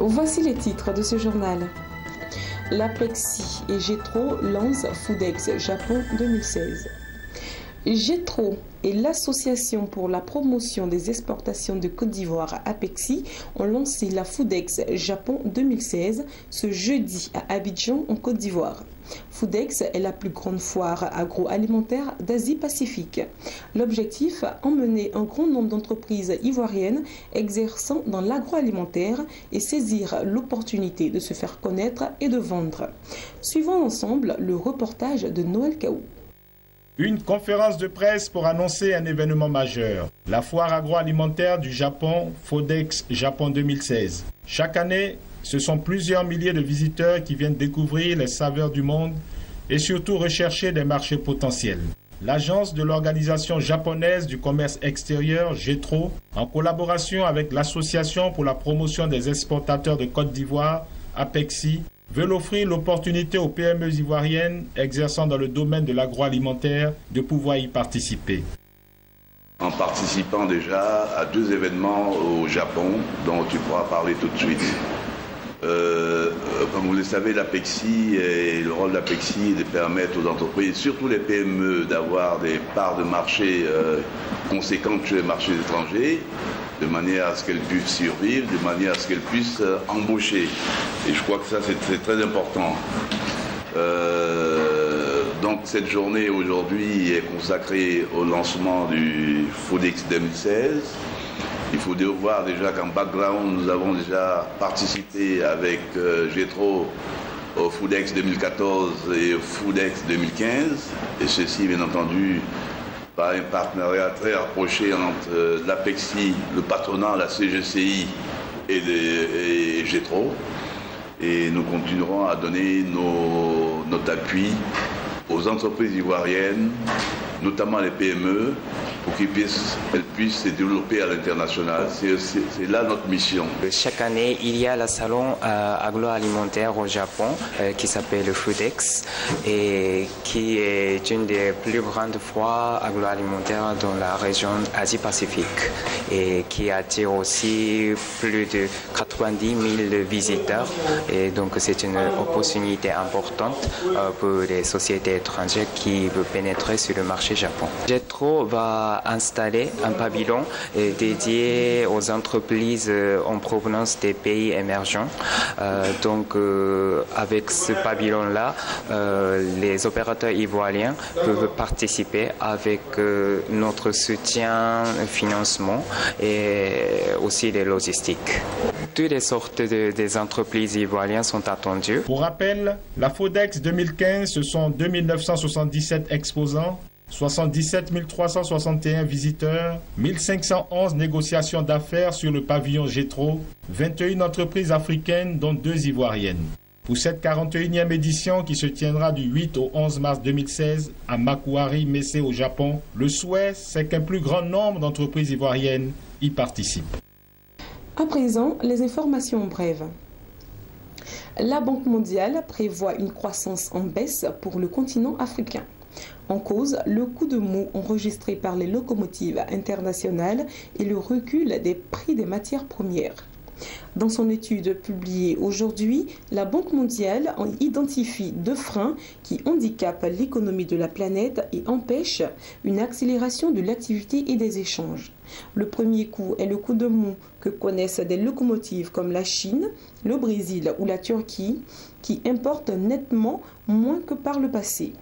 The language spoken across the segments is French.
Voici les titres de ce journal. L'Apexi et Jetro lancent Foodex Japon 2016. Jetro et l'Association pour la promotion des exportations de Côte d'Ivoire Apexi ont lancé la Foodex Japon 2016 ce jeudi à Abidjan en Côte d'Ivoire. Foodex est la plus grande foire agroalimentaire d'Asie-Pacifique. L'objectif, emmener un grand nombre d'entreprises ivoiriennes exerçant dans l'agroalimentaire et saisir l'opportunité de se faire connaître et de vendre. Suivons ensemble le reportage de Noël Kaou. Une conférence de presse pour annoncer un événement majeur, la foire agroalimentaire du Japon, Foodex Japon 2016. Chaque année, ce sont plusieurs milliers de visiteurs qui viennent découvrir les saveurs du monde et surtout rechercher des marchés potentiels. L'agence de l'Organisation japonaise du commerce extérieur, Jetro, en collaboration avec l'Association pour la promotion des exportateurs de Côte d'Ivoire, Apexi, veulent offrir l'opportunité aux PME ivoiriennes exerçant dans le domaine de l'agroalimentaire de pouvoir y participer. En participant déjà à 2 événements au Japon, dont tu pourras parler tout de suite. Comme vous le savez, l'Apexi et le rôle de l'Apexi est de permettre aux entreprises, surtout les PME, d'avoir des parts de marché conséquentes sur les marchés étrangers, de manière à ce qu'elles puissent survivre, de manière à ce qu'elles puissent embaucher. Et je crois que ça, c'est très important. Donc cette journée aujourd'hui est consacrée au lancement du Foodex 2016. Il faut voir déjà qu'en background, nous avons déjà participé avec Jetro au Foodex 2014 et au Foodex 2015. Et ceci, bien entendu, par un partenariat très rapproché entre l'Apexi, le patronat, la CGCI et Jetro. Et nous continuerons à donner notre appui aux entreprises ivoiriennes, notamment les PME, pour qu'elles puissent se développer à l'international. C'est là notre mission. Chaque année, il y a le salon agroalimentaire au Japon qui s'appelle le Foodex et qui est une des plus grandes foires agroalimentaires dans la région Asie-Pacifique et qui attire aussi plus de 90 000 visiteurs. Et donc, c'est une opportunité importante pour les sociétés étrangères qui veulent pénétrer sur le marché Japon. Jetro va installer un pavillon dédié aux entreprises en provenance des pays émergents. Avec ce pavillon-là, les opérateurs ivoiriens peuvent participer avec notre soutien, financement et aussi les logistiques. Toutes les sortes des entreprises ivoiriennes sont attendues. Pour rappel, la Foodex 2015, ce sont 2977 exposants, 77 361 visiteurs, 1511 négociations d'affaires sur le pavillon Jetro, 21 entreprises africaines dont 2 ivoiriennes. Pour cette 41e édition qui se tiendra du 8 au 11 mars 2016 à Makuhari, Messe au Japon, le souhait c'est qu'un plus grand nombre d'entreprises ivoiriennes y participent. À présent, les informations brèves. La Banque mondiale prévoit une croissance en baisse pour le continent africain. En cause, le coup de mou enregistré par les locomotives internationales et le recul des prix des matières premières. Dans son étude publiée aujourd'hui, la Banque mondiale identifie 2 freins qui handicapent l'économie de la planète et empêchent une accélération de l'activité et des échanges. Le premier coup est le coup de mou que connaissent des locomotives comme la Chine, le Brésil ou la Turquie, qui importent nettement moins que par le passé.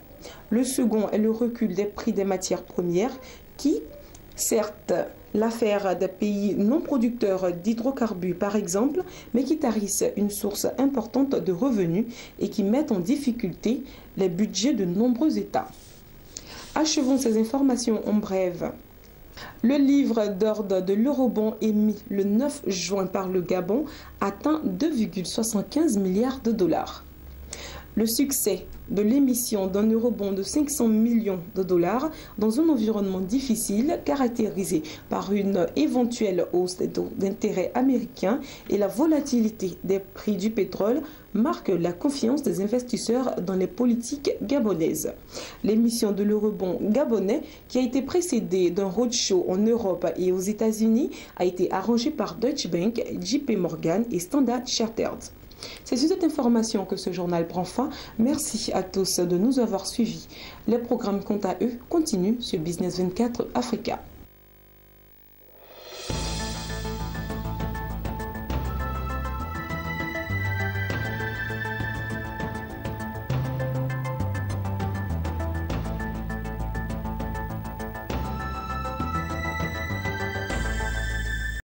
Le second est le recul des prix des matières premières qui, certes, l'affaire des pays non producteurs d'hydrocarbures par exemple, mais qui tarissent une source importante de revenus et qui mettent en difficulté les budgets de nombreux États. Achevons ces informations en bref. Le livre d'ordre de l'eurobond émis le 9 juin par le Gabon atteint 2,75 milliards de dollars. Le succès de l'émission d'un eurobond de 500 millions de dollars dans un environnement difficile caractérisé par une éventuelle hausse des taux d'intérêt américains et la volatilité des prix du pétrole marque la confiance des investisseurs dans les politiques gabonaises. L'émission de l'eurobond gabonais, qui a été précédée d'un roadshow en Europe et aux États-Unis, a été arrangée par Deutsche Bank, JP Morgan et Standard Chartered. C'est sur cette information que ce journal prend fin. Merci à tous de nous avoir suivis. Les programmes quant à eux continuent sur Business 24 Africa.